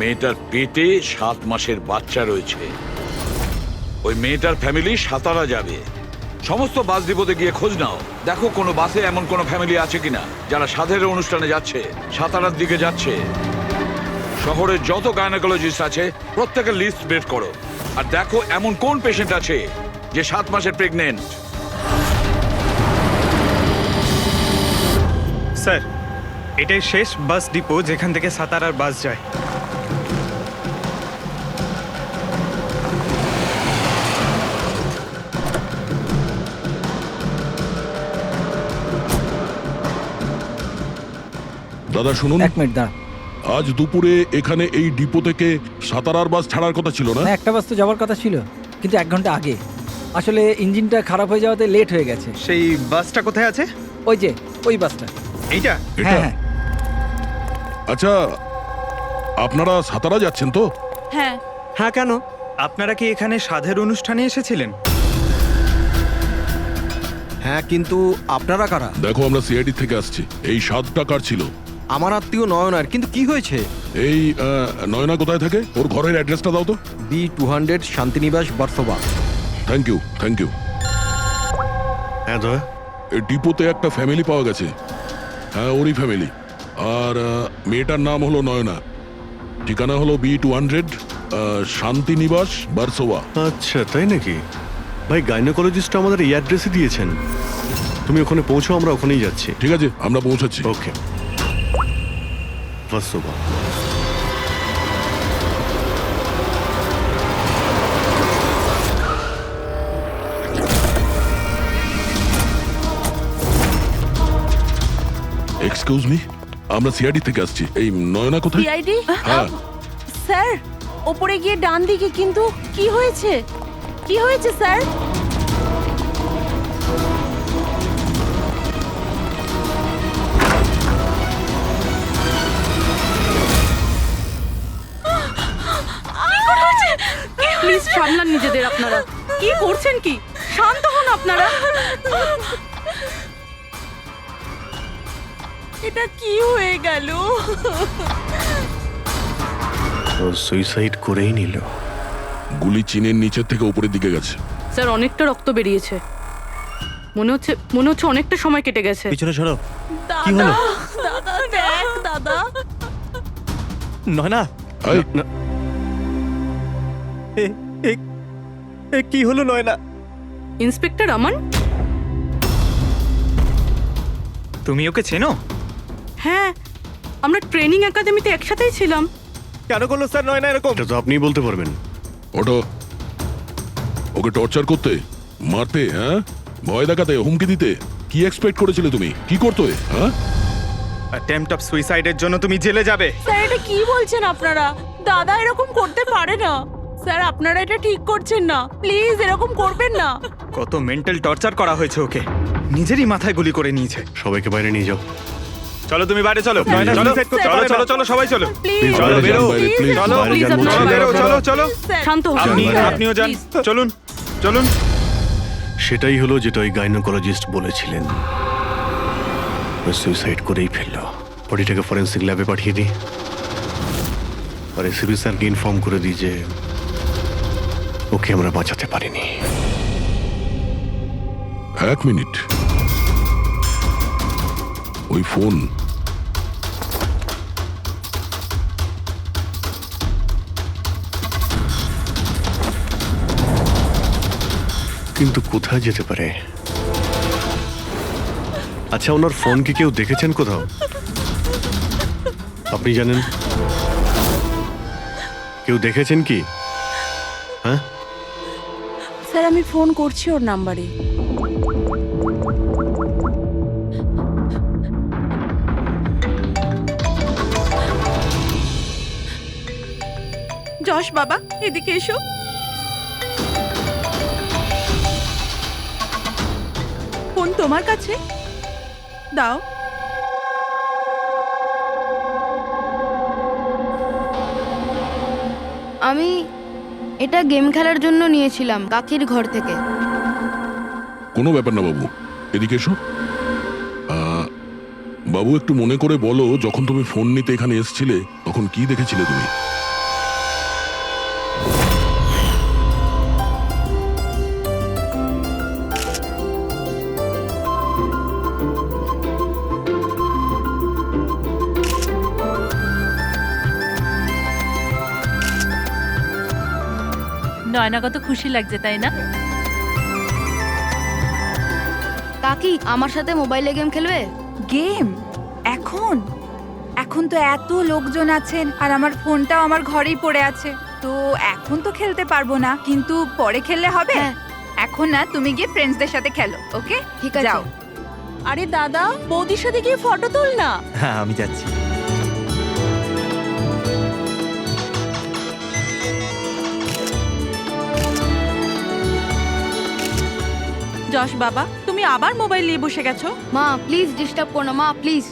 মেয়েটার পেটে 7 মাসের বাচ্চা রয়েছে। ওই মেয়েটার ফ্যামিলি সাতারা যাবে। সমস্ত বাস ডিপোতে গিয়ে খোঁজ নাও, দেখো কোনো বাসে এমন কোনো ফ্যামিলি আছে কিনা যারা সাধের অনুষ্ঠানে যাচ্ছে, সাতারার দিকে যাচ্ছে। শহরের যত গাইনোকোলজিস্ট আছে প্রত্যেকের লিস্ট বের করো, আর দেখো এমন কোন পেশেন্ট আছে যে 7 মাসের প্রেগনেন্ট। স্যার, এটাই শেষ বাস ডিপো যেখান থেকে সাতারার বাস যায়। দাদা শুনুন, 1 মিনিট দাঁড়া। আজ দুপুরে এখানে এই ডিপো থেকে সাতারার বাস ছাড়ার কথা ছিল না? না, একটা বাস তো যাওয়ার কথা ছিল, কিন্তু 1 ঘন্টা আগে। আসলে ইঞ্জিনটা খারাপ হয়ে যাওয়াতে লেট হয়ে গেছে। সেই বাসটা কোথায় আছে? ওই যে ওই বাসটা। এইটা? এটা? হ্যাঁ হ্যাঁ। আচ্ছা, আপনারা সাতারা যাচ্ছেন তো? হ্যাঁ। হ্যাঁ, কেন? আপনারা কি এখানে সাধের অনুষ্ঠানে এসেছিলেন? হ্যাঁ, কিন্তু আপনারা কারা? দেখো, আমরা সিআইডি থেকে আসছি। এই 7 টাকার ছিল। আমার আত্মীয় নয়নার। কিন্তু কি হয়েছে? এই নয়না কোথায় থাকে? ওর ঘরের অ্যাড্রেসটা দাও তো। B200 Shanti Niwas Versova. Thank you, thank you. হ্যাঁ দয়া, এই ডিপোতে একটা ফ্যামিলি পাওয়া গেছে। হ্যাঁ, ওরই ফ্যামিলি। আর মেয়েটার নাম হলো নয়না। ঠিকানা হলো B200 শান্তিনিবাস বার্সোবা। আচ্ছা তাই নাকি? ভাই, গাইনোকোলজিস্ট আমাদের এই অ্যাড্রেসে দিয়েছেন। তুমি ওখানে পৌঁছো, আমরা ওখানেই যাচ্ছি। ঠিক আছে, আমরা পৌঁছাচ্ছি। ওকে। বাসোবা। এক্সকিউজ মি, আমরা সিআইডি থেকে আসছি। এই নয়না কোথায়? সিআইডি? হ্যাঁ। স্যার, ওপরে গিয়ে ডান দিকে। কিন্তু কি হয়েছে? কি হয়েছে স্যার? প্লিজ সামলান নিজেদের আপনারা। কি করছেন কি? শান্ত হন আপনারা। এটা কি হয়ে গেল? ও সুইসাইড করেই নিল। গুলি চিনের নিচের থেকে উপরের দিকে গেছে। স্যার, অনেকটা রক্ত বেরিয়েছে। মনে হচ্ছে অনেকটা সময় কেটে গেছে। পিছনে সরো। দাদা, দাদা দেখ দাদা। নয়না, এই, কি হলো নয়না? ইন্সপেক্টর আমান? তুমি ওকে চেনো? হ্যাঁ, আমরা ট্রেনিং একাডেমিতে একসাথেই ছিলাম। কেন করলো স্যার নয়না এরকম? এটা তো আপনিই বলতে পারবেন। ওটা ওকে টর্চার করতে, মারতে, হ্যাঁ, ভয় দেখাতে, হুমকি দিতে। কি এক্সপেক্ট করেছিলে তুমি? কি করতে? হ্যাঁ, অ্যাটেম্পট অফ সুইসাইডের জন্য তুমি জেলে যাবে। স্যার, এটা কি বলছেন আপনারা? দাদা এরকম করতে পারে না। স্যার, আপনারা এটা ঠিক করছেন না। প্লিজ এরকম করবেন না। কত মেন্টাল টর্চার করা হয়েছে ওকে। নিজেরই মাথায় গুলি করে নিয়েছে। সবাইকে বাইরে নিয়ে যাও। চলো তুমি বাইরে চলো। নয়না, চলো suicide করতে চলো পারে না। চলো চলো সবাই চলো। প্লিজ চলো, বেরো। বাইরে, please। চলো বাইরে যান বলছি। আপনারা বেরো, চলো চলো। শান্ত হন। আপনি স্যার, আপনিও যান। please। চলুন চলুন। সেটাই হলো যেটা ওই গাইনোকোলজিস্ট বলেছিলেন। ও সুইসাইড করেই ফেললো। বডিটাকে ফরেন্সিক ল্যাবে পাঠিয়ে দিই, আর এসিবি স্যারকে ইনফর্ম করে দিই যে ওকে আমরা বাঁচাতে পারিনি। 1 মিনিট। ওই ফোন। কিন্তু কোথায় যেতে পারে? আচ্ছা, ওনার ফোন কি কেউ দেখেছেন কোথাও? আপনি জানেন? কেউ দেখেছেন কি? হ্যাঁ, স্যার, আমি ফোন করছি ওর নাম্বারে। যশ বাবা, এদিকে এসো। ফোন তোমার কাছে দাও। আমি এটা গেম খেলার জন্য নিয়েছিলাম কাকির ঘর থেকে। কোনো ব্যাপার না বাবু, এদিকে এসো। বাবু, বাবু একটু মনে করে বলো, যখন তুমি ফোন নিতে এখানে এসেছিলে তখন কি দেখেছিলে তুমি? নয়না কত খুশি লাগছে তাই না? কাকি আমার সাথে মোবাইলে গেম খেলবে? গেম? এখন এখন তো এত লোকজন আছেন আর আমার ফোনটাও আমার ঘরেই পড়ে আছে, তো এখন তো খেলতে পারবো না, কিন্তু পরে খেললে হবে। হ্যাঁ। এখন না, তুমি গিয়ে ফ্রেন্ডসদের সাথে খেলো, ওকে? ঠিক আছে। যাও। আরে দাদা, বৌদির সাথে গিয়ে ফটো তুল না। হ্যাঁ আমি যাচ্ছি। যশ বাবা, তুমি আবার মোবাইল নিয়ে বসে গেছো? মা প্লিজ ডিস্টার্ব করো না, মা প্লিজ।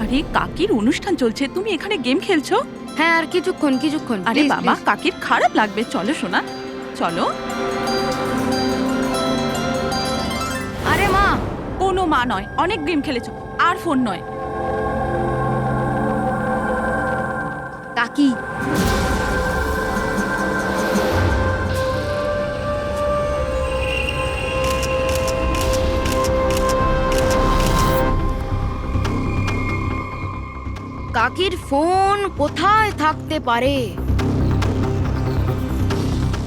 আরে কাকির অনুষ্ঠান চলছে, তুমি এখানে গেম খেলছো? হ্যাঁ আর কিছুক্ষণ। আরে Please, বাবা, please। কাকির খারাপ লাগবে, চলো শোনা, চলো। আরে মা, কোনো মা নয়, অনেক গেম খেলেছো, আর ফোন নয়। কাকি কাকির ফোন কোথায় থাকতে পারে?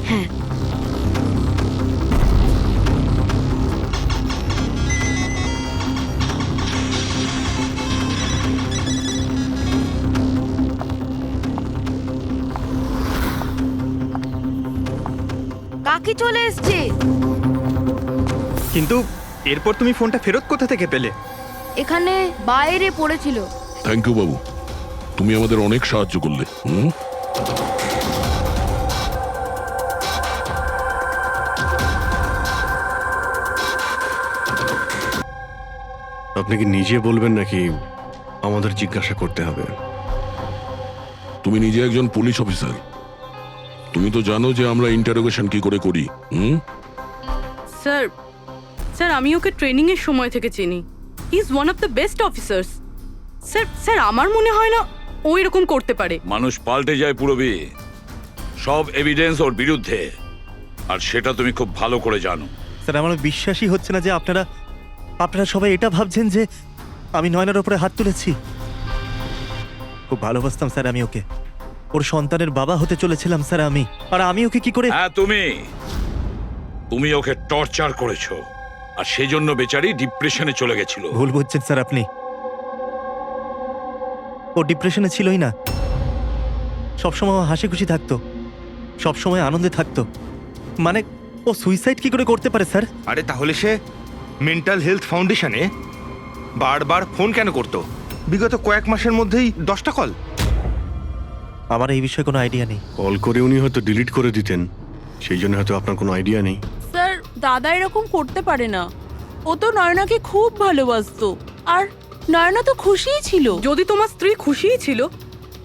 হ্যাঁ, কাকি চলে এসছে। কিন্তু এরপর তুমি ফোনটা ফেরত কোথা থেকে পেলে? এখানে বাইরে পড়েছিল। থ্যাংক ইউ বাবু, তুমি আমাদের অনেক সাহায্য করলে। আপনি কি নিজে বলবেন নাকি আমাদের জিজ্ঞাসা করতে হবে? তুমি নিজে একজন পুলিশ অফিসার, তুমি তো জানো যে আমরা ইন্টারোগেশন কি করে করি। স্যার স্যার আমি ওকে ট্রেনিং এর সময় থেকে চিনি। He is one of the best officers. Sir sir আমার মনে হয় না ও এরকম করতে পারে। মানুষ পাল্টে যায় পুরবি, সব এভিডেন্স ওর বিরুদ্ধে, আর সেটা তুমি খুব ভালো করে জানো। স্যার আমার বিশ্বাসই হচ্ছে না যে আপনারা সবাই এটা ভাবছেন যে আমি নয়নার ওপরে হাত তুলেছি। খুব ভালোবাসতাম স্যার আমি ওকে, ওর সন্তানের বাবা হতে চলেছিলাম স্যার আমি, আর আমি ওকে কি করে। হ্যাঁ, তুমি ওকে টর্চার করেছো, আর সেই জন্য বেচারি ডিপ্রেশনে চলে গেছিল। ভুল বুঝছেন স্যার আপনি, ও ডিপ্রেশনে ছিলই না, সবসময় হাসি খুশি থাকতো, সবসময় আনন্দে থাকতো। মানে ও সুইসাইড কি করে করতে পারে স্যার? আরে তাহলে সে মেন্টাল হেলথ ফাউন্ডেশনে বারবার ফোন কেন করতো? বিগত কয়েক মাসের মধ্যেই 10টা কল। আমার এই বিষয়ে কোনো আইডিয়া নেই। কল করে উনি হয়তো ডিলিট করে দিতেন, সেই জন্য হয়তো আপনার কোনো আইডিয়া নেই। স্যার, দাদা এরকম করতে পারে না, ও তো নয়নাকে খুব ভালোবাসতো, আর নয়না তো খুশিই ছিল। যদি তোমার স্ত্রী খুশিই ছিল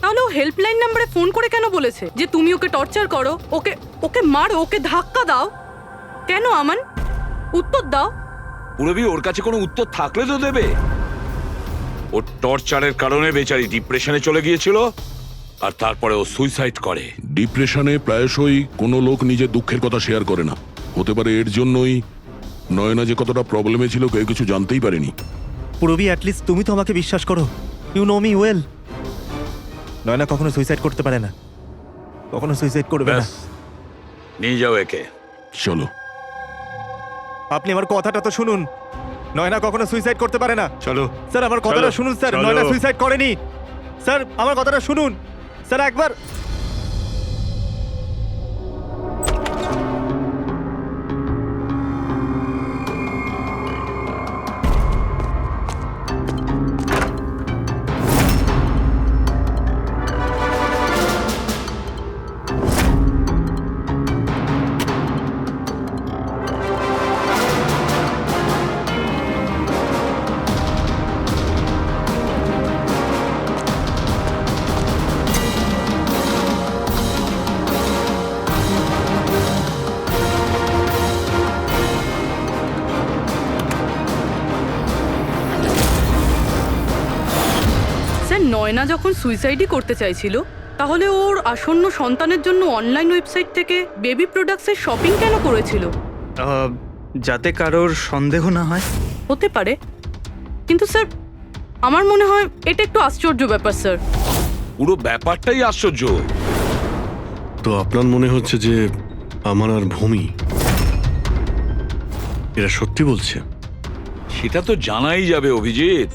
তাহলে ও হেল্পলাইন নম্বরে ফোন করে কেন বলেছে যে তুমি ওকে টর্চার করো, ওকে ওকে মারো, ওকে ধাক্কা দাও? কেন আমান, উত্তর দাও। পুরবি, ওর কাছে কোনো উত্তর থাকলে তো দেবে। ওর টর্চারের কারণে বেচারি ডিপ্রেশনে চলে গিয়েছিল, আর তারপরে ও সুইসাইড করে। ডিপ্রেশনে প্রায়শই কোনো লোক নিজের দুঃখের কথা শেয়ার করে না, হতে পারে এর জন্যই নয়না যে কতটা প্রবলেমে ছিল কেউ কিছু জানতেই পারেনি। পুরবি অ্যাটলিস্ট তুমি তো আমাকে বিশ্বাস করো, you know me well. Naina কখনো সুইসাইড করতে পারে না, কখনো সুইসাইড করবে না। ব্যাস, নিয়ে যাও একে। চলো। আপনি আমার কথাটা তো শুনুন, নয়না কখনো সুইসাইড করতে পারে না। চলো স্যার আমার কথাটা চলো, শুনুন স্যার, চলো। নয়না সুইসাইড করেনি স্যার, আমার কথাটা শুনুন স্যার একবার। নয়না যখন সুইসাইডই করতে চাইছিল, তাহলে ওর আসন্ন সন্তানের জন্য অনলাইন ওয়েবসাইট থেকে বেবি প্রোডাক্টসের শপিং কেন করেছিল? যাতে কারোর সন্দেহ না হয়। হতে পারে, কিন্তু স্যার আমার মনে হয় এটা একটু আশ্চর্য ব্যাপার স্যার। পুরো ব্যাপারটাই আশ্চর্য। তো আপনার মনে হচ্ছে যে আমার আর ভূমি এরা সত্যি বলছে? সেটা তো জানাই যাবে অভিজিৎ,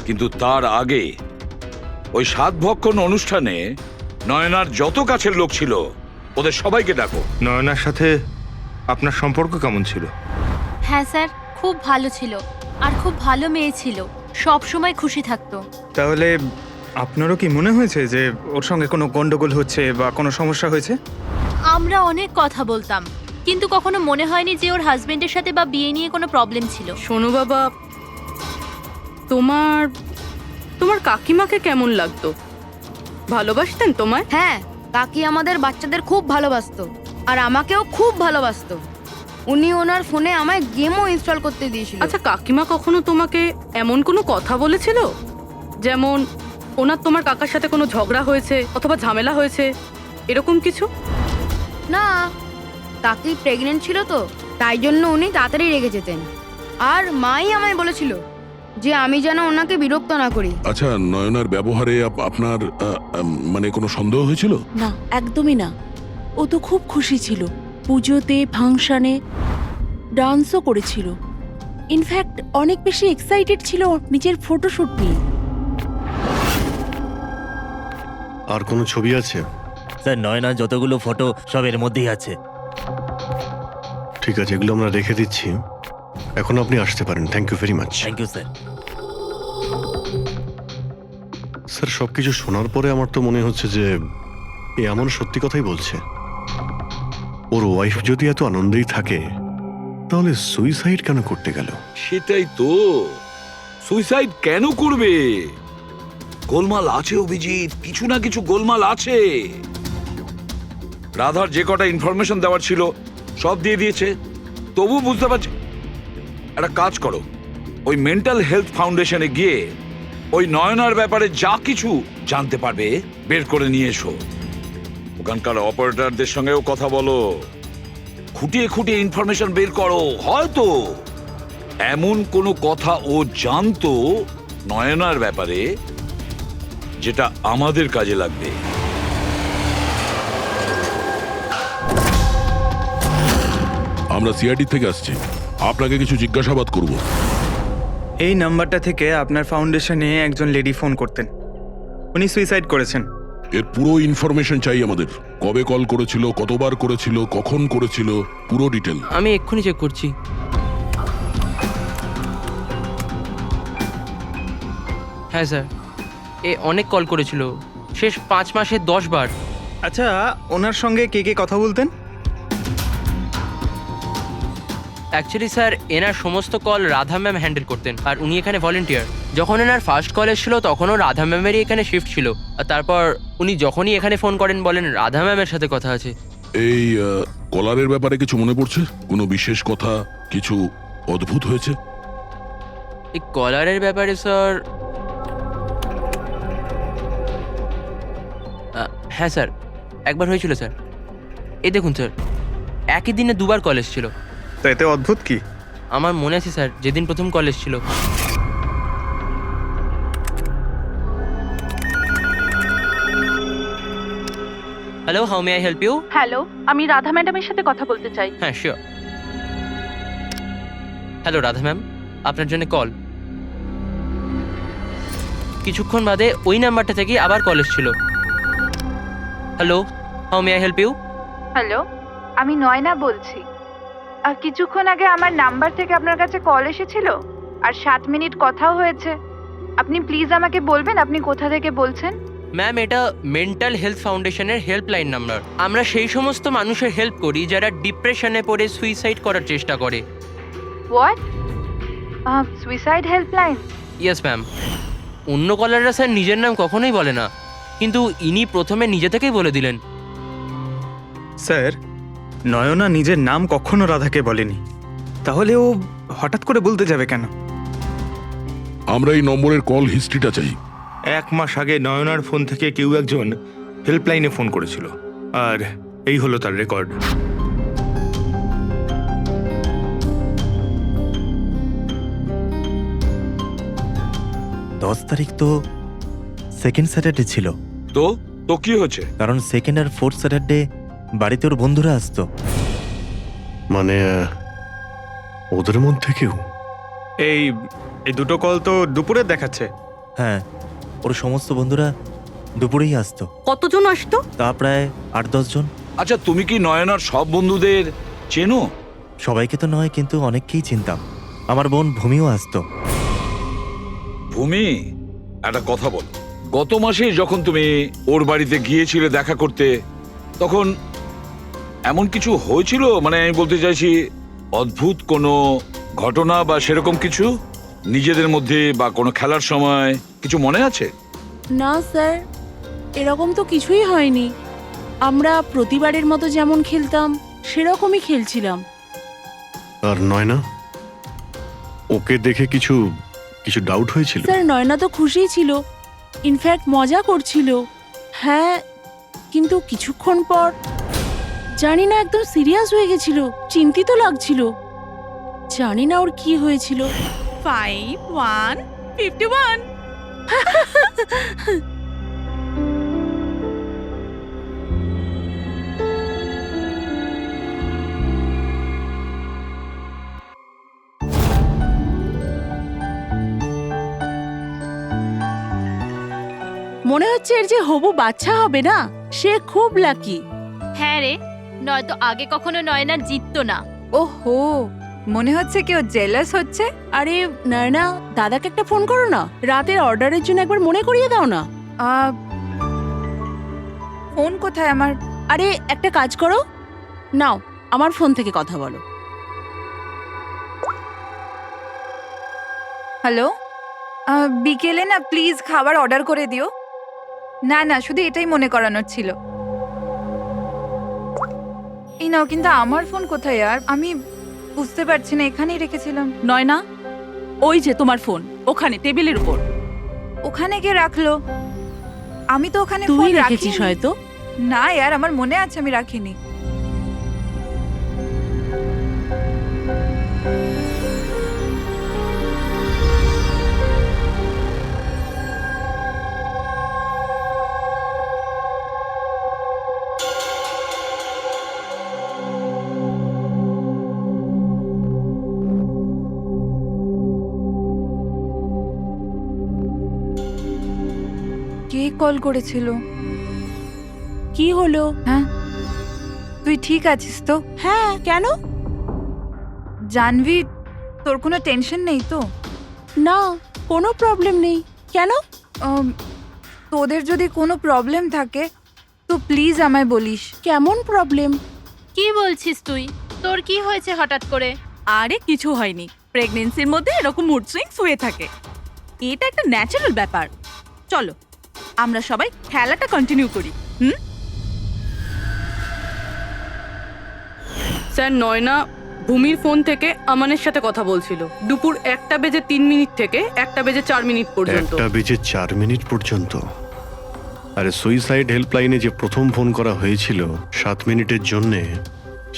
কিন্তু তার আগে ওই সাতভক্ষণ অনুষ্ঠানে নয়নার যত কাছের লোক ছিল ওদের সবাইকে ডাকো। নয়নার সাথে আপনার সম্পর্ক কেমন ছিল? হ্যাঁ স্যার, খুব ভালো ছিল আর খুব ভালো মেয়ে ছিল, সব সময় খুশি থাকতো। তাহলে আপনারও কি মনে হয়েছে যে ওর সঙ্গে কোনো গন্ডগোল হচ্ছে বা কোনো সমস্যা হয়েছে? আমরা অনেক কথা বলতাম, কিন্তু কখনো মনে হয়নি যে ওর হাজবেন্ডের সাথে বা বিয়ে নিয়ে কোনো প্রবলেম ছিল। শোনো বাবা, তোমার তোমার কাকিমাকে কেমন লাগতো? ভালোবাসতেন তোমায়? হ্যাঁ, কাকি আমাদের বাচ্চাদের খুব ভালোবাসতো আর আমাকেও খুব ভালোবাসতো। উনি ওনার ফোনে আমায় গেমও ইনস্টল করতে দিয়েছিল। আচ্ছা, কাকিমা কখনো তোমাকে এমন কোনো কথা বলেছিল, যেমন ওনার তোমার কাকার সাথে কোনো ঝগড়া হয়েছে অথবা ঝামেলা হয়েছে, এরকম কিছু? না, কাকি প্রেগনেন্ট ছিল তো, তাই জন্য উনি তাড়াতাড়ি রেগে যেতেন। আর মাই আমায় বলেছিল যে আমি যেন ওনাকে বিরক্ত না করি। আচ্ছা, নয়নার ব্যবহারে আপনার মানে কোনো সন্দেহ হয়েছিল? না, একদমই না। ও তো খুব খুশি ছিল, পুজোতে ফাংশনে ডান্সও করেছিল। ইনফ্যাক্ট অনেক বেশি এক্সাইটেড ছিল নিজের ফটোশুট নিয়ে। আর কোনো ছবি আছে? স্যার, নয়না যতগুলো ফটো সব এর মধ্যেই আছে। ঠিক আছে, এগুলো আমরা রেখে দিচ্ছি। এখন আপনি আসতে পারেন। Thank you very much. Thank you sir. Sir, সবকিছু শোনার পরে আমার তো মনে হচ্ছে যে এ এমন সত্যি কথাই বলছে। ওর ওয়াইফ যদি এত আনন্দেই থাকে তাহলে সুইসাইড কেন করতে গেল? সেটাই তো, সুইসাইড কেন করবে? গোলমাল আছে অভিজিৎ, কিছু না কিছু গোলমাল আছে। রাধার যে কটা ইনফরমেশন দেওয়ার ছিল সব দিয়ে দিয়েছে, তবু বুঝতে পারছি। একটা কাজ করো, ওই মেন্টাল হেলথ ফাউন্ডেশনে গিয়ে ওই নয়নার ব্যাপারে যা কিছু জানতে পারবে বের করে নিয়ে এসো। ওখানকার অপারেটরদের সঙ্গেও কথা বলো, খুঁটিয়ে খুঁটিয়ে ইনফরমেশন বের করো। হয়তো এমন কোনো কথা ও জানতো নয়নার ব্যাপারে যেটা আমাদের কাজে লাগবে। আমরা সিআইডি থেকে আসছি, আপনাকে কিছু জিজ্ঞাসাবাদ করব। এই নাম্বারটা থেকে আপনার ফাউন্ডেশনে একজন লেডি ফোন করতেন, উনি সুইসাইড করেছেন। এর পুরো ইনফরমেশন চাই আমাদের। কবে কল করেছিল, কতবার করেছিল, কখন করেছিল, পুরো ডিটেল। আমি এক্ষুনি চেক করছি। হ্যাঁ স্যার, এ অনেক কল করেছিল, শেষ 5 মাসে 10 বার। আচ্ছা, ওনার সঙ্গে কে কে কথা বলতেন? অ্যাকচুয়ালি স্যার, এনার সমস্ত কল রাধা ম্যাম হ্যান্ডেল করতেন, আর উনি এখানে ভলেন্টিয়ার। যখন এনার ফার্স্ট কল এসেছিল তখনও রাধা ম্যামেরই এখানে শিফট ছিল, আর তারপর উনি যখনই এখানে ফোন করেন বলেন রাধা ম্যামের সাথে কথা আছে। এই কলারের ব্যাপারে কিছু মনে পড়ছে? কোনো বিশেষ কথা, কিছু অদ্ভুত হয়েছে? এই কলারের ব্যাপারে স্যার, হ্যাঁ স্যার, একবার হয়েছিল স্যার। এই দেখুন স্যার, একই দিনে 2 বার কল এসেছিল। তো এতে অদ্ভুত কি? আমার মনে আছে স্যার, যেদিন প্রথম কল এসেছিল। Hello, how may I help you? Hello, আমি রাধা ম্যাডামের সাথে কথা বলতে চাই। হ্যাঁ, শিওর। হ্যালো রাধা ম্যাম, আপনার জন্য কল। কিছুক্ষণ বাদে ওই নাম্বারটা থেকে আবার কল এসেছিল। Hello, how may I help you? Hello, আমি নয়না বলছি। আর কিছুক্ষণ আগে আমার নাম্বার থেকে আপনার কাছে কল এসেছিল আর 7 মিনিট কথাও হয়েছে। আপনি প্লিজ আমাকে বলবেন আপনি কোথা থেকে বলছেন? ম্যাম, এটা মেন্টাল হেলথ ফাউন্ডেশনের হেল্পলাইন নাম্বার। আমরা সেই সমস্ত মানুষের হেল্প করি যারা ডিপ্রেশনে পড়ে সুইসাইড করার চেষ্টা করে। What? Suicide helpline? Yes ma'am. অন্য কলাররা স্যার নিজের নাম কখনোই বলে না, কিন্তু ইনি প্রথমে নিজে থেকেই বলে দিলেন। স্যার, নয়না নিজের নাম কখনো রাধাকে বলেনি, তাহলে ও হঠাৎ করে বলতে যাবে কেন? আমরা এই নম্বরের কল হিস্ট্রিটা চাই। 1 মাস আগে নয়নার ফোন থেকে কেউ একজন হেল্পলাইনে ফোন করেছিল, আর এই হলো তার রেকর্ড। দশ তারিখ তো সেকেন্ড স্যাটারডে ছিল, তো তো কি হয়েছে? কারণ সেকেন্ড আর ফোর্থ স্যাটারডে বাড়িতে ওর বন্ধুরা আসতো। মানে ওদের মধ্যে কেউ? এই এই দুটো কল তো দুপুরে দেখাচ্ছে। হ্যাঁ, ওর সমস্ত বন্ধুরা দুপুরেই আসতো। কতজন আসতো? তা প্রায় 8-10 জন। আচ্ছা, তুমি কি নয়নার সব বন্ধুদের চেনো? সবাইকে তো নয়, কিন্তু অনেককেই চিনতাম। আমার বোন ভূমিও আসতো। ভূমি, একটা কথা বল। গত মাসে যখন তুমি ওর বাড়িতে গিয়েছিলে দেখা করতে, তখন এমন কিছু হয়েছিল? মানে আমি বলতে চাইছি, অদ্ভুত কোনো ঘটনা বা সেরকম কিছু নিজেদের মধ্যে, বা কোনো খেলার সময় কিছু মনে আছে? না স্যার, এরকম তো কিছুই হয়নি। আমরা প্রতিবারের মতো যেমন খেলতাম সেরকমই খেলছিলাম। আর নয়না, ওকে দেখে কিছু কিছু ডাউট হয়েছিল? স্যার, নয়না তো খুশিই ছিল, ইনফ্যাক্ট মজা করছিল। হ্যাঁ, কিন্তু কিছুক্ষণ পর জানি না একদম সিরিয়াস হয়ে গেছিল, চিন্তিত লাগছিল। জানি না ওর কি হয়েছিল। 5151 মনে হচ্ছে এর যে হবু বাচ্চা হবে না, সে খুব লাকি। হ্যাঁ রে, নয়তো আগে কখনো নয়না জিততো না। ওহো, মনে হচ্ছে কেউ জেলাস হচ্ছে। আরে নয়না, দাদাকে একটা ফোন করো না, রাতের অর্ডারের জন্য একবার মনে করিয়ে দাও না। ফোন কোথায় আমার? আরে একটা কাজ করো, নাও আমার ফোন থেকে কথা বলো। হ্যালো, বিকেলে না প্লিজ খাবার অর্ডার করে দিও। না না, শুধু এটাই মনে করানোর ছিল। এই নাও, কিন্তু আমার ফোন কোথায়? আর আমি বুঝতে পারছি না, এখানেই রেখেছিলাম। নয়না, ওই যে তোমার ফোন, ওখানে টেবিলের উপর। ওখানে কে রাখলো? আমি তো ওখানে তুই ফোন রেখেছিস রাখিনি। হয়তো। না यार, আমার মনে আছে আমি রাখিনি। কে কল করেছিল? কি হলো? হ্যাঁ, তুই ঠিক আছিস তো? হ্যাঁ, কেন? জানভি, তোর কোনো টেনশন নেই তো? না, কোনো প্রবলেম নেই। কেন? তোদের যদি কোনো প্রবলেম থাকে তো প্লিজ আমায় বলিস। কেমন প্রবলেম? কি বলছিস তুই? তোর কি হয়েছে হঠাৎ করে? আরে কিছু হয়নি, প্রেগন্যান্সির মধ্যে এরকম মুড সুইংস হয়ে থাকে, এটা একটা ন্যাচারাল ব্যাপার। চলো আমরা সবাই খেলাটা কন্টিনিউ করি। স্যার, নয়না ভূমির ফোন থেকে আমানের সাথে কথা বলছিল দুপুর 1:03 থেকে 1:04 পর্যন্ত। 1:04 পর্যন্ত? আরে সুইসাইড হেল্পলাইনে যে প্রথম ফোন করা হয়েছিল 7 মিনিটের জন্যে,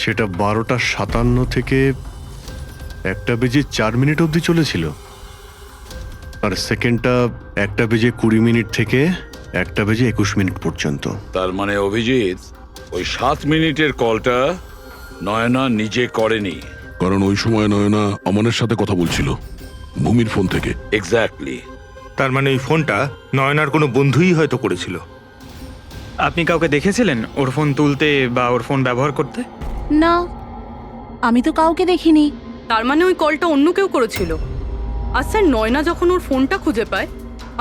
সেটা 12:57 থেকে 1:04 অবধি চলেছিল। আর সেকেন্ডটা 1:20 থেকে 1:21 পর্যন্ত। তার মানে অভিজিৎ, ওই 7 মিনিটের কলটা নয়না নিজে করেনি। কারণ ওই সময় নয়না আমানের সাথে কথা বলছিল ভূমির ফোন থেকে। এক্স্যাক্টলি। তার মানে ওই ফোনটা নয়নার কোনো বন্ধুই হয়তো করেছিল। আপনি কাউকে দেখেছিলেন ওর ফোন তুলতে বা ওর ফোন ব্যবহার করতে? না, আমি তো কাউকে দেখিনি। তার মানে ওই কলটা অন্য কেউ করেছিল। আর স্যার, নয়না যখন ওর ফোনটা খুঁজে পায়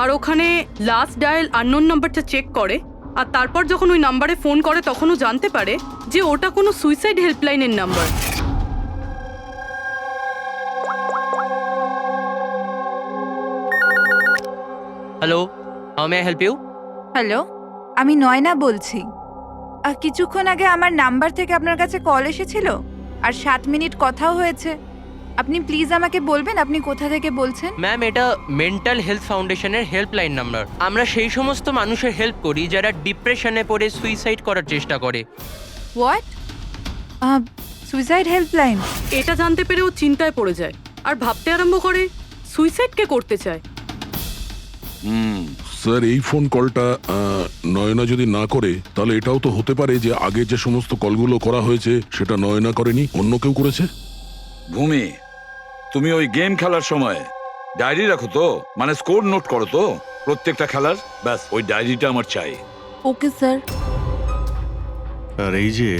আর ওখানে লাস্ট ডায়াল আননোন নাম্বারটা চেক করে, আর তারপর যখন ওই নাম্বারে ফোন করে, তখন ও জানতে পারে যে ওটা কোনো সুইসাইড হেল্পলাইনের number. Hello, how may I help you? Hello, আমি নয়না বলছি। কিছুক্ষণ আগে আমার নাম্বার থেকে আপনার কাছে কল এসেছিল, আর 7 মিনিট কথাও হয়েছে। আপনি প্লিজ আমাকে বলবেন আপনি কোথা থেকে বলছেন? ম্যাম, এটা মেন্টাল হেলথ ফাউন্ডেশনের হেল্পলাইন নাম্বার। আমরা সেই সমস্ত মানুষের হেল্প করি যারা ডিপ্রেশনে পড়ে সুইসাইড করার চেষ্টা করে। হোয়াট? Suicide helpline? এটা জানতে পেরে ও চিন্তায় পড়ে যায় আর ভাবতে আরম্ভ করে সুইসাইড কে করতে চায়। স্যার, এই ফোন কলটা নয়না যদি না করে তাহলে এটাও তো হতে পারে যে আগে যে সমস্ত কলগুলো করা হয়েছে সেটা নয়না করেনি, অন্য কেউ করেছে। ভূমি, তুমি ওই গেম খেলার সময় ডায়েরি রাখো তো, মানে স্কোর নোট করো তো প্রত্যেকটা খেলার? ব্যাস ওই ডায়েরিটা আমার চাই। Okay sir. আর এই যে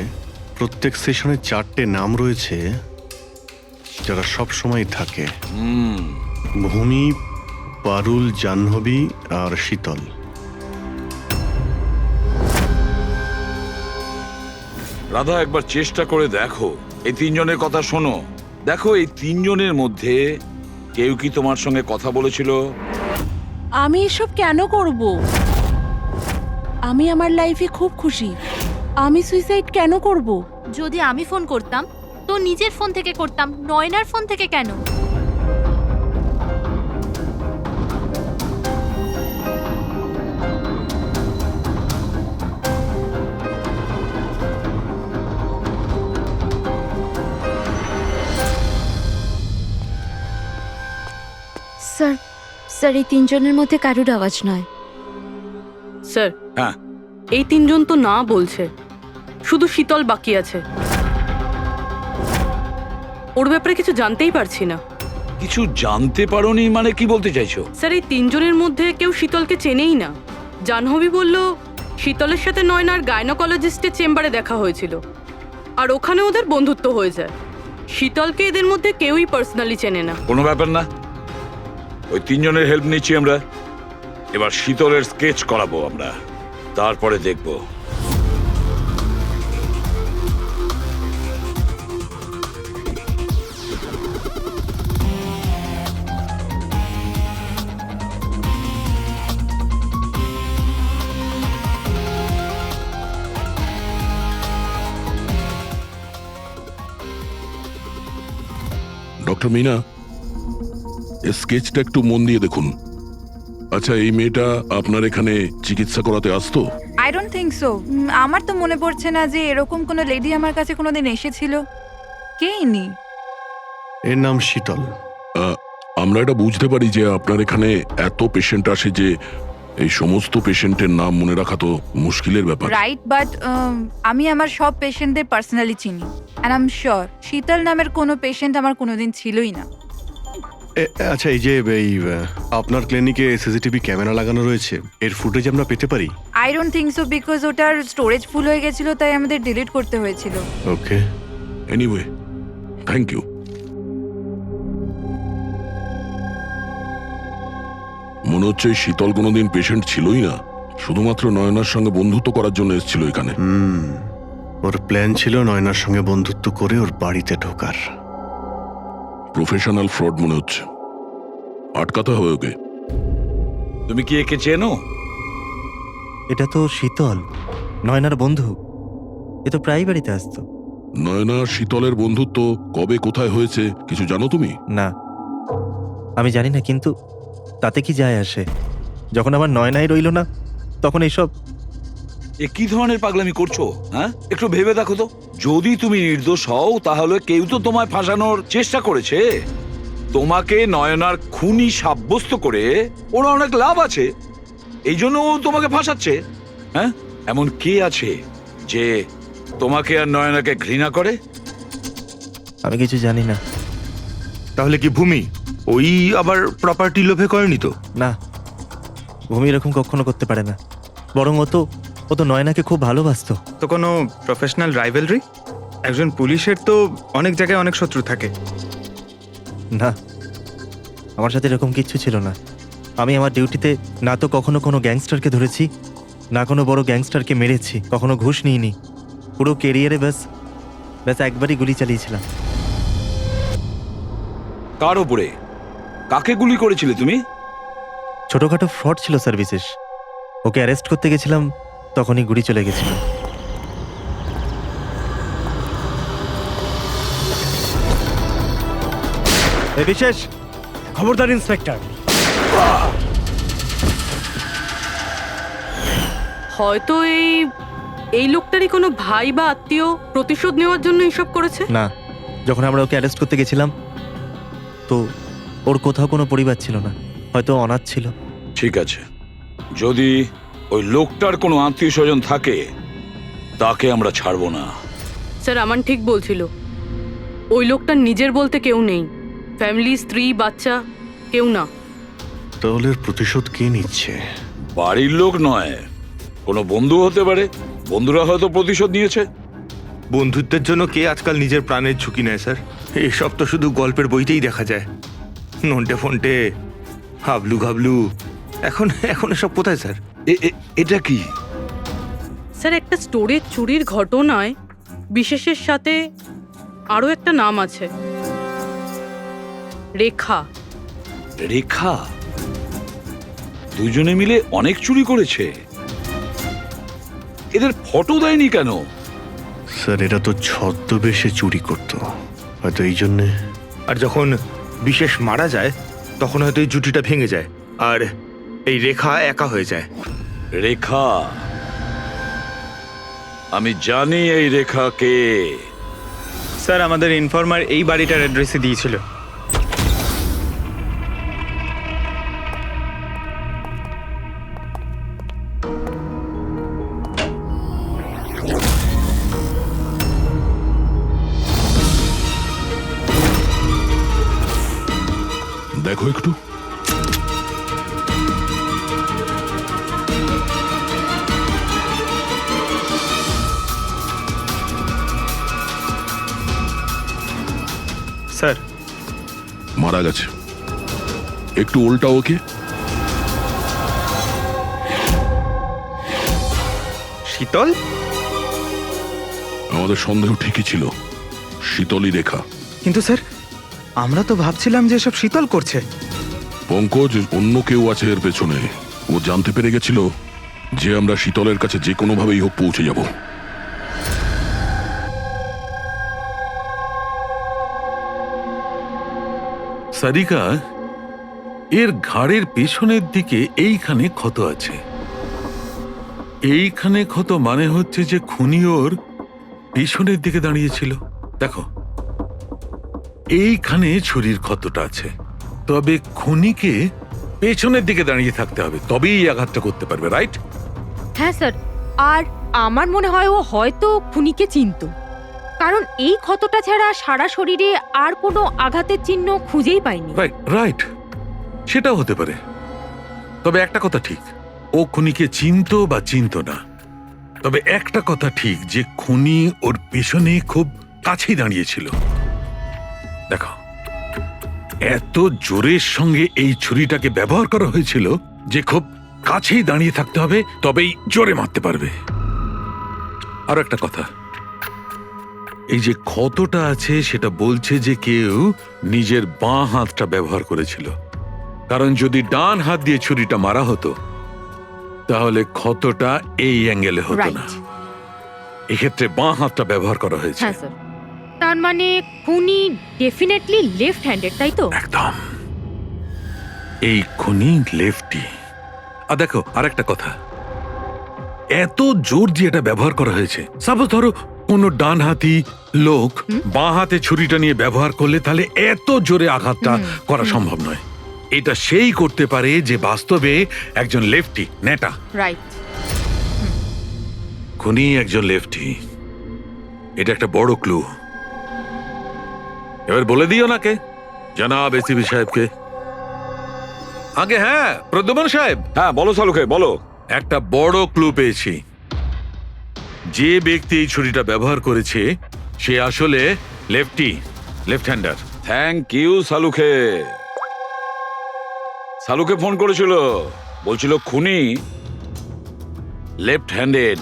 প্রত্যেক সেশনে 4টে নাম রয়েছে যারা সব সময় থাকে, ভূমি, পারুল, জাহ্নবী আর শীতল। রাধা, একবার চেষ্টা করে দেখো, এই তিনজনের কথা শোনো। দেখো, এই তিনজনের মধ্যে কেউ কি তোমার সঙ্গে কথা বলেছিল? আমি এসব কেন করব? আমি আমার লাইফে খুব খুশি। আমি সুইসাইড কেন করব? যদি আমি ফোন করতাম তো নিজের ফোন থেকে করতাম, নয়নার ফোন থেকে কেন? স্যার, স্যার এই তিনজনের মধ্যে কারুর আওয়াজ নয়। স্যার, হ্যাঁ, এই তিনজন তো না বলছে, শুধু শীতল বাকি আছে। ওর ব্যাপারে কিছু জানতেই পারছি না। কিছু জানতে পারোনি মানে কি বলতে চাইছো? স্যার, এই তিনজনের মধ্যে কেউ শীতলকে চেনেই না। জাহ্নবী বলল শীতলের সাথে নয়নার গাইনোকোলজিস্টের চেম্বারে দেখা হয়েছিল আর ওখানে ওদের বন্ধুত্ব হয়ে যায়। শীতলকে এদের মধ্যে কেউই পার্সোনালি চেনে না। কোনো ব্যাপার না, ওই তিনজনের হেল্প নিচ্ছি আমরা। এবার শীতলের স্কেচ করাবো আমরা, তারপরে দেখবো। ডক্টর মিনা, এই স্কেচটা একটু মন দিয়ে দেখুন। আচ্ছা, এই মেয়েটা আপনার এখানে চিকিৎসা করাতে আসতো? I don't think so. আমার তো মনে পড়ছে না যে এরকম কোনো লেডি আমার কাছে কোনোদিন এসেছিল। কে ইনি? এর নাম শীতল। আমরা এটা বুঝতে পারি যে আপনার এখানে এত পেশেন্ট আসে যে এই সমস্ত পেশেন্টের নাম মনে রাখা তো মুশকিলের ব্যাপার। রাইট, বাট আমি আমার সব পেশেন্টদের পার্সোনালি চিনি অ্যান্ড আই এম শিওর শীতল নামের কোনো পেশেন্ট আমার কোনোদিন ছিলই না। আচ্ছা, এই যে আপনার ক্লিনিকে সিসিটিভি ক্যামেরা লাগানো রয়েছে, এর ফুটেজ আমরা পেতে পারি? I don't think so, because ওটার স্টোরেজ ফুল হয়ে গেছিল, তাই আমাদের ডিলিট করতে হয়েছিল। ওকে, এনিওয়ে, থ্যাংক ইউ। মনে হচ্ছে এই শীতল কোনোদিন পেশেন্ট ছিলই না, শুধুমাত্র নয়নার সঙ্গে বন্ধুত্ব করার জন্য এসেছিল এখানে। ওর প্ল্যান ছিল নয়নার সঙ্গে বন্ধুত্ব করে ওর বাড়িতে ঢোকার। প্রফেশনাল ফ্রড মনে হচ্ছে, আটকাতে হবে ওকে। তুমি কি একে চেনো? এটা তো শীতল, নয়নার বন্ধু। এ তো প্রায় বাড়িতে আসতো। নয়না শীতলের বন্ধুত্ব কবে কোথায় হয়েছে কিছু জানো তুমি? না, আমি জানি না, কিন্তু তাতে কি যায় আসে? যখন আমার নয়নাই রইল না তখন এইসব। এ কি ধরনের পাগলামি করছো? হ্যাঁ, একটু ভেবে দেখো তো। যদি তুমি নির্দোষ হও তাহলে কেউ তো তোমায় ফাঁসানোর চেষ্টা করেছে। তোমাকে নয়নার খুনি সাব্যস্ত করে ওর অনেক লাভ আছে, এই জন্য ও তোমাকে ফাঁসাচ্ছে। হ্যাঁ, এমন কে আছে যে তোমাকে আর নয়নাকে ঘৃণা করে? আমি কিছু জানি না। তাহলে কি ভূমি ওই আবার প্রপার্টি লোভে করেনি তো? না, ভূমি এরকম কখনো করতে পারে না। বরং ও তো নয়নাকে খুব ভালোবাসতো। তো কোনো প্রফেশনাল রাইভেলরি? একজন পুলিশের তো অনেক জায়গায় অনেক শত্রু থাকে। না, আমার সাথে এরকম কিচ্ছু ছিল না। আমি আমার ডিউটিতে না তো কখনো কোনো গ্যাংস্টারকে ধরেছি, না কোনো বড় গ্যাংস্টারকে মেরেছি, কখনো ঘুষ নিইনি। পুরো কেরিয়ারে ব্যাস একবারই গুলি চালিয়েছিলাম। কার ওপরে? কাকে গুলি করেছিলে তুমি? ছোটখাটো ফ্রড ছিল স্যার, বিশেষ। ওকে অ্যারেস্ট করতে গেছিলাম, তখনই গুলি চলে গেছিল। এ বিশেষ খবরদার ইন্সপেক্টর। হয়তো এই লোকটারই কোনো ভাই বা আত্মীয় প্রতিশোধ নেওয়ার জন্য এসব করেছে। না, যখন আমরা ওকে অ্যারেস্ট করতে গেছিলাম তো ওর কোথাও কোনো পরিবার ছিল না, হয়তো অনাথ ছিল। ঠিক আছে, যদি ওই লোকটার কোনো আত্মীয় স্বজন থাকে তাকে আমরা ছাড়বো না। স্যার আমান ঠিক বলছিল, ওই লোকটার নিজের বলতে কেউ নেই, ফ্যামিলি, স্ত্রী, বাচ্চা কেউ না। তাহলে এর প্রতিশোধ কে নিচ্ছে? বাড়ির লোক নয়, কোনো বন্ধু হতে পারে। বন্ধুরা হয়তো প্রতিশোধ নিয়েছে। বন্ধুত্বের জন্য কে আজকাল নিজের প্রাণের ঝুঁকি নেয় স্যার? এসব তো শুধু গল্পের বইতেই দেখা যায়। নন্টে ফন্টে, হাবলু ঘাবলু, এখন এখন এসব কোথায় স্যার? এটা কি স্যার একটা স্টোরের চুরির ঘটনায় বিশেষের সাথে আরও একটা নাম আছে, রেখা। রেখা? দুজনে মিলে অনেক চুরি করেছে। এদের ফটো দেয়নি কেন? স্যার এরা তো ছদ্মবেশে চুরি করতো, হয়তো এই জন্যে। আর যখন বিশেষ মারা যায় তখন হয়তো এই জুটিটা ভেঙে যায় আর এই রেখা একা হয়ে যায়। রেখা? আমি জানি এই রেখা কে। স্যার আমাদের ইনফর্মার এই বাড়িটার অ্যাড্রেসে দিয়েছিল। দেখো একটু। স্যার মারা গেছে। একটু উল্টা ওকে। শীতল? আমাদের সন্দেহ ঠিকই ছিল, শীতলই রেখা। কিন্তু স্যার আমরা তো ভাবছিলাম যে সব শীতল করছে। পঙ্কজ, অন্য কেউ আছে এর পেছনে। ও জানতে পেরে গেছিল যে আমরা শীতলের কাছে যে কোনোভাবেই হোক পৌঁছে যাব। সারিকা, এর ঘাড়ের পেছনের দিকে এইখানে ক্ষত আছে। এইখানে ক্ষত মানে হচ্ছে যে খুনি ওর পেছনের দিকে দাঁড়িয়েছিল। দেখো, এইখানে ছুরির ক্ষতটা আছে। তবে খুনিকে পেছনের দিকে দাঁড়িয়ে থাকতে হবে, তবেই এই আঘাতটা করতে পারবে, রাইট? হ্যাঁ স্যার, আর আমার মনে হয় ও হয়তো খুনিকে চিনতো, কারণ এই ক্ষতটা ছাড়া সারা শরীরে আর কোনো আঘাতের চিহ্ন খুঁজেই পাইনি। রাইট রাইট, সেটাও হতে পারে। তবে একটা কথা ঠিক, ও খুনিকে চিনতো বা চিনতো না, তবে একটা কথা ঠিক যে খুনি ওর পেছনে খুব কাছেই দাঁড়িয়েছিল। দেখো, এত জোরের সঙ্গে এই ছুরিটাকে ব্যবহার করা হয়েছিল যে খুব কাছেই দাঁড়িয়ে থাকতে হবে, তবেই জোরে মারতে পারবে। আর একটা কথা, এই যে ক্ষতটা আছে সেটা বলছে যে কেউ নিজের বাঁ হাতটা ব্যবহার করেছিল, কারণ যদি ডান হাত দিয়ে ছুরিটা মারা হতো তাহলে ক্ষতটা এই অ্যাঙ্গেলে হতো না। এক্ষেত্রে বাঁ হাতটা ব্যবহার করা হয়েছে। হ্যাঁ স্যার, তার মানে খুনি ডেফিনেটলি লেফট হ্যান্ডেড, তাই তো? একদম, এই খুনি লেফটি। আর দেখো আরেকটা কথা, এত জোর দিয়ে এটা ব্যবহার করা হয়েছে। সাপোজ ধরো কোনো ডান হাতি লোক বাঁ হাতে ছুরিটা নিয়ে ব্যবহার করলে তাহলে এত জোরে আঘাতটা করা সম্ভব নয়। এটা সেই করতে পারে যে বাস্তবে একজন লেফটি, নেটা। রাইট। খুনি একজন লেফটি, এটা একটা বড় ক্লু। এবার বলে দিও নাকে জানাব এসিপি সাহেবকে। আগে হ্যাঁ, প্রদ্যুম্ন সাহেব। হ্যাঁ বলো সালুকে, বলো। একটা বড় ক্লু পেয়েছি। যে ব্যক্তি এই ছুরিটা ব্যবহার করেছে সে আসলে lefty, left hander. Thank you সালুকে। সালুকে ফোন করেছিল, বলছিল খুনি লেফট হ্যান্ডেড।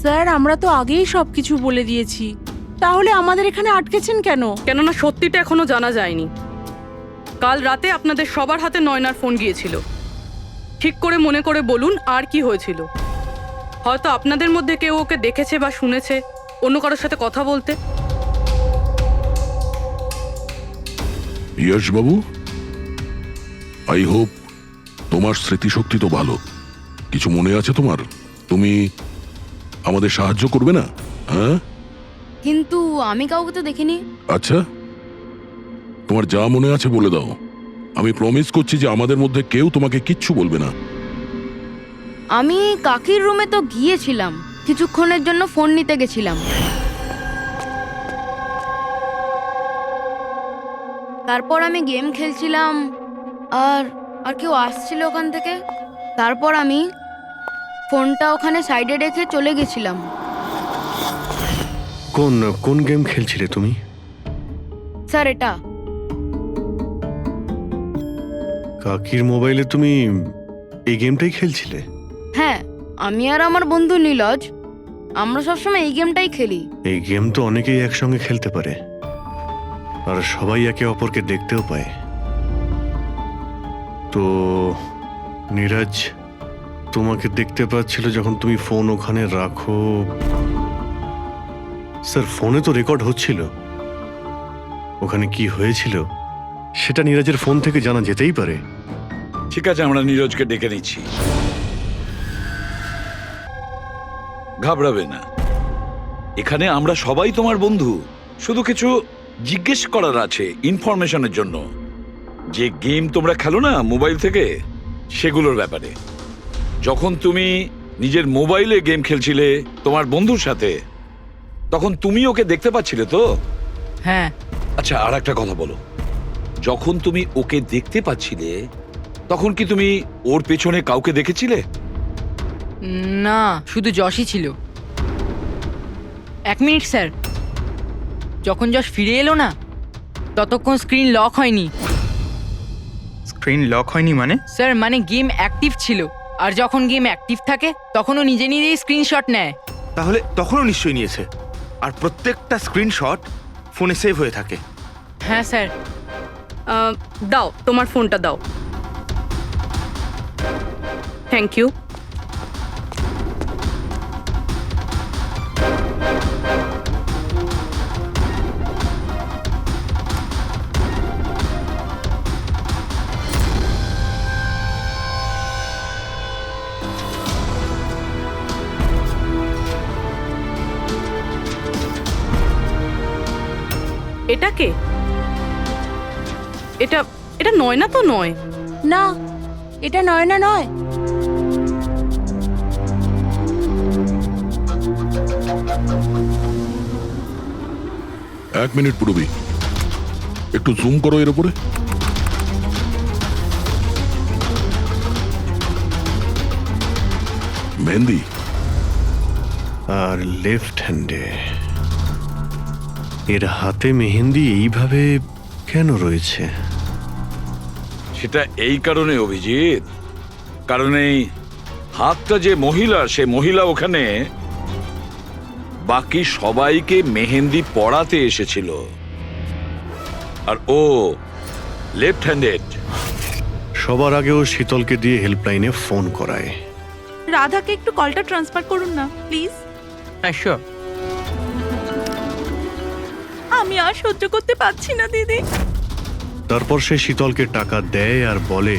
স্যার আমরা তো আগেই সবকিছু বলে দিয়েছি, তাহলে আমাদের এখানে আটকেছেন কেন? কেননা সত্যিটা এখনো জানা যায়নি। কাল রাতে আপনাদের সবার হাতে নয়নার ফোন গিয়েছিল। ঠিক করে মনে করে বলুন আর কি হয়েছিল। হয়তো আপনাদের মধ্যে কেউ ওকে দেখেছে বা শুনেছে অন্য কারোর সাথে কথা বলতে। ইয়শ বাবু, আই হোপ তোমার স্মৃতিশক্তি তো ভালো। কিছু মনে আছে তোমার? তুমি আমাদের সাহায্য করবে না? হ্যাঁ, কিন্তু আমি কাউকে তো দেখিনি। আচ্ছা, তোমার যা মনে আছে বলে দাও। আমি প্রমিস করছি যে আমাদের মধ্যে কেউ তোমাকে কিচ্ছু বলবে না। আমি কাকির রুমে তো গিয়েছিলাম, কিছুক্ষণের জন্য ফোন নিতে গেছিলাম। তারপর আমি গেম খেলছিলাম, আর আর কেউ আসছিল ওখান থেকে। তারপর আমি ফোনটা ওখানে সাইডে রেখে চলে গেছিলাম। কোন কোন গেম খেলছিলে তুমি? স্যার, এটা কাকির মোবাইলে তুমি এই গেমটাই খেলছিলে? হ্যাঁ, আমি আর আমার বন্ধু নীলজ, আমরা সবসময় এই গেমটাই খেলি। এই গেম তো অনেকেই একসঙ্গে খেলতে পারে, আর সবাই একে অপরকে দেখতেও পায়। তো নীরজ তোমাকে দেখতে পাচ্ছিল যখন তুমি ফোন ওখানে রাখো। স্যার, ফোনে তো রেকর্ড হচ্ছিল। ওখানে কি হয়েছিল সেটা নীরজের ফোন থেকে জানা যেতেই পারে। ঠিক আছে, আমরা নীরজকে ডেকে নিচ্ছি। ঘাবড়াবে না, এখানে আমরা সবাই তোমার বন্ধু। শুধু কিছু জিজ্ঞেস করার আছে ইনফরমেশনের জন্য। যে গেম তোমরা খেলো না মোবাইল থেকে, সেগুলোর ব্যাপারে। যখন তুমি নিজের মোবাইলে গেম খেলছিলে তোমার বন্ধুর সাথে, তখন তুমি ওকে দেখতে পাচ্ছিলে তো? হ্যাঁ। আচ্ছা, আর একটা কথা বলো, যখন তুমি ওকে দেখতে পাচ্ছিলে তখন কি তুমি ওর পেছনে কাউকে দেখেছিলে? না, শুধু যশই ছিল। 1 মিনিট স্যার, যখন যশ ফিরে এলো না ততক্ষণ স্ক্রিন লক হয়নি। স্ক্রিন লক হয়নি মানে? স্যার, মানে গেম অ্যাক্টিভ ছিল, আর যখন গেম অ্যাক্টিভ থাকে তখন ও নিজে নিজেই স্ক্রিনশট নেয়। তাহলে তখনও নিশ্চয়ই নিয়েছে, আর প্রত্যেকটা স্ক্রিনশট ফোনে সেভ হয়ে থাকে। হ্যাঁ স্যার। দাও, তোমার ফোনটা দাও। Thank you. এটা কে? এটা এটা নয়না তো নয়। না, এটা নয়না নয়। এক মিনিট পুরবি, একটু জুম করো এর উপরে। মেহেন্দি আর লেফট হ্যান্ডে এর হাতে মেহেন্দি এইভাবে কেন রয়েছে? সেটা এই কারণে অভিজিৎ, কারণ এই হাতটা যে মহিলা, সে মহিলা ওখানে বাকি সবাইকে মেহেন্দি পড়াতে এসেছিল, আর ও লেফট হ্যান্ডেড। সবার আগেও শীতলকে দিয়ে হেল্পলাইনে ফোন করায়। রাধাকে একটু কলটা ট্রান্সফার করুন না প্লিজ। হ্যাঁ, শিওর। আমি আর সহ্য করতে পারছি না দিদি। তারপর সে শীতলকে টাকা দেয় আর বলে,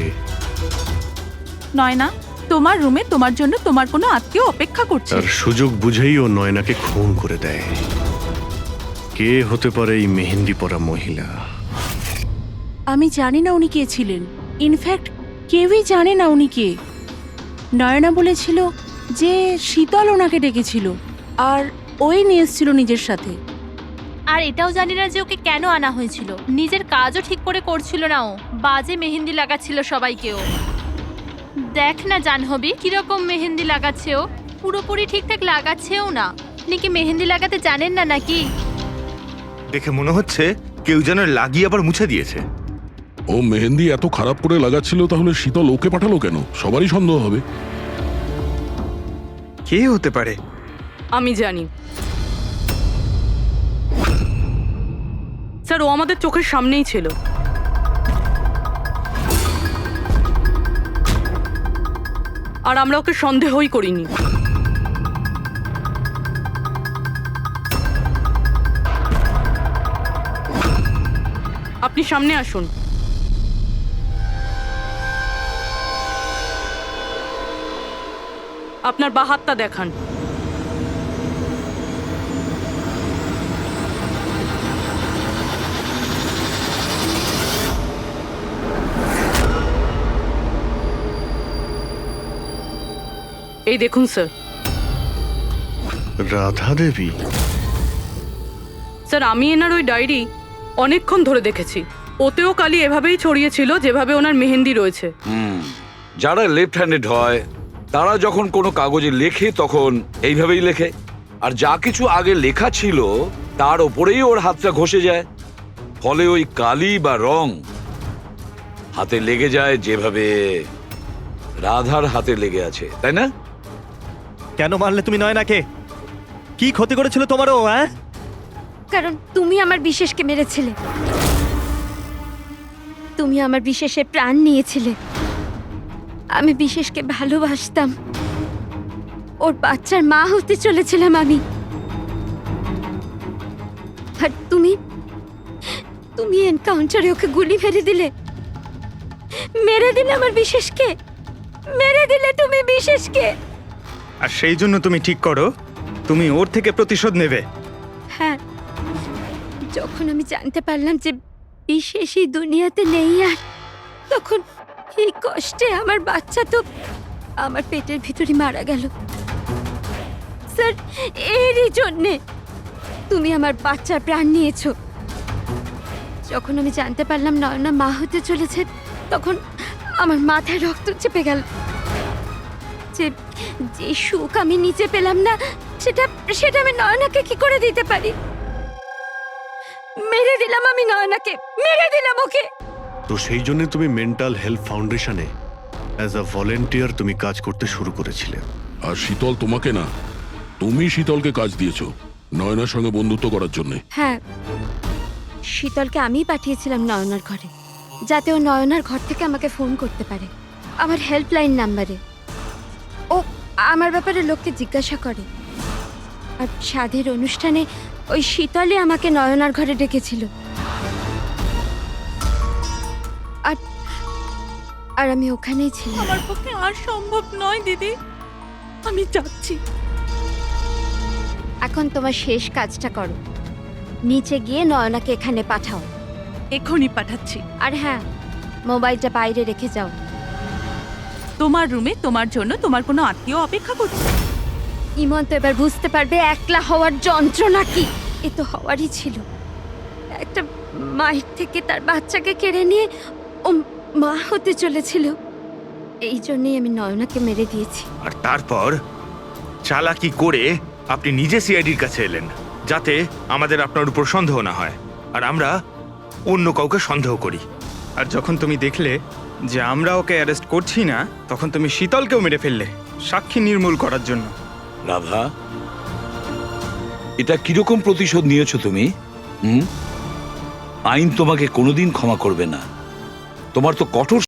নয়না, তোমার রুমে তোমার জন্য তোমার কোনো আত্মীয় অপেক্ষা করছে। তার সুযোগ বুঝেই ও নয়নাকে খুন করে দেয়। কে হতে পারে এই মেহেন্দি পরা মহিলা? আমি জানি না উনি কে ছিলেন। ইনফ্যাক্ট কেউই জানে না উনি কে। নয়না বলেছিল যে শীতল ওনাকে ডেকেছিল, আর ওই নিয়ে এসেছিল নিজের সাথে। আর এটাও জানি না যে ওকে কেন আনা হয়েছিল। নিজের কাজও ঠিক করে করছিল না ও, বাজে মেহেন্দি লাগাচ্ছিল সবাইকেও। দেখ না জাহ্নবী, কিরকম মেহেন্দি লাগাচ্ছে ও, পুরোপুরি ঠিকঠাক লাগাচ্ছেও না। আপনি কি মেহেন্দি লাগাতে জানেন না নাকি? দেখে মনে হচ্ছে কেউ যেন লাগিয়ে আবার মুছে দিয়েছে। ও মেহেন্দি এত খারাপ করে লাগাচ্ছিল, তাহলে শীতল ওকে পাঠালো কেন? সবারই সন্দেহ হবে। কে হতে পারে? আমি জানি স্যার, ও আমাদের চোখের সামনেই ছিল। আর আমরা ওকে সন্দেহই করিনি। আপনি সামনে আসুন। আপনার বা হাতটা দেখান। এই দেখুন স্যার। রাধা দেবী? স্যার আমি এনার ওই ডায়েরি অনেকক্ষণ ধরে দেখেছি। ওতেও কালি এভাবেই ছড়িয়েছিল যেভাবে ওনার মেহেন্দি রয়েছে। যারা লেফট হ্যান্ডেড হয় তারা যখন কোনো কাগজে লেখে তখন এইভাবেই লেখে, আর যা কিছু আগে লেখা ছিল তার ওপরেই ওর হাতটা ঘষে যায়, ফলে ওই কালি বা রং হাতে লেগে যায় যেভাবে রাধার হাতে লেগে আছে, তাই না? কেন মারলে তুমি নয়নাকে? কি ক্ষতি করেছিল তোমারও? হ্যাঁ, কারণ তুমি আমার বিশেষকে মেরেছিলে। তুমি আমার বিশেষে প্রাণ নিয়েছিলে। আমি বিশেষকে ভালোবাসতাম। ওর বাচ্চার মা হতে চলেছিলাম আমি। আর তুমি তুমি এনকাউন্টারে ওকে গুলি মেরে দিলে। মেরে দিলে আমার বিশেষকে। মেরে দিলে তুমি বিশেষকে। আর সেই জন্য তুমি ঠিক করো তুমি ওর থেকে প্রতিশোধ নেবে। হ্যাঁ, যখন আমি জানতে পারলাম যে বিশেষ এই দুনিয়াতে নেই আর, তখন এই কষ্টে আমার বাচ্চা তো আমার পেটের ভিতরে মারা গেল। স্যার, এরই জন্যে তুমি আমার বাচ্চার প্রাণ নিয়েছো। যখন আমি জানতে পারলাম নয়না মা হতে চলেছে, তখন আমার মাথায় রক্ত চেপে গেল। যে যে সুখ আমি নিচে পেলাম না, সেটা সেটা আমি নয়নাকে কি করে দিতে পারি? মেরে দিলাম আমি নয়নাকে, মেরে দিলাম ওকে। তো সেই জন্য তুমি মেন্টাল হেলথ ফাউন্ডেশনে অ্যাজ আ ভলেন্টিয়ার তুমি কাজ করতে শুরু করেছিলে। আর শীতল তোমাকে না, তুমি শীতলকে কাজ দিয়েছো নয়নার সঙ্গে বন্ধুত্ব করার জন্য। হ্যাঁ, শীতলকে আমিই পাঠিয়েছিলাম নয়নার ঘরে, যাতে ও নয়নার ঘর থেকে আমাকে ফোন করতে পারে আমার হেল্পলাইন নাম্বারে। ও আমার ব্যাপারে লোককে জিজ্ঞাসা করে। আর সাধের অনুষ্ঠানে ওই শীতলে আমাকে নয়নার ঘরে ডেকেছিল। আর আর আমি ওখানেই ছিলাম। আমার পক্ষে আর সম্ভব নয় দিদি, আমি যাচ্ছি। এখন তোমার শেষ কাজটা করো, নিচে গিয়ে নয়নাকে এখানে পাঠাও। এখনই পাঠাচ্ছি। আর হ্যাঁ, মোবাইলটা বাইরে রেখে যাও। তোমার রুমে তোমার জন্য তোমার কোনো আত্মীয় অপেক্ষা করছে। ইমন তো এবার বুঝতে পারবে একলা হওয়ার যন্ত্রণা কি। এ তো হওয়ারই ছিল। একটা মায়ের থেকে তার বাচ্চাকে কেড়ে নিয়ে ও মা হতে চলেছিল। এই জন্যই আমি নয়নাকে মেরে দিয়েছি। আর তারপর চালাকি করে আপনি নিজে সিআইডির কাছে এলেন, যাতে আমাদের আপনার উপর সন্দেহ না হয় আর আমরা অন্য কাউকে সন্দেহ করি। আর যখন তুমি দেখলে যে আমরা ওকে অ্যারেস্ট করছি না, তখন তুমি শীতলকেও মেরে ফেললে সাক্ষী নির্মূল করার জন্য। রাধা, এটা কিরকম প্রতিশোধ নিয়েছো তুমি? আইন তোমাকে কোনোদিন ক্ষমা করবে না। তোমার তো কঠোর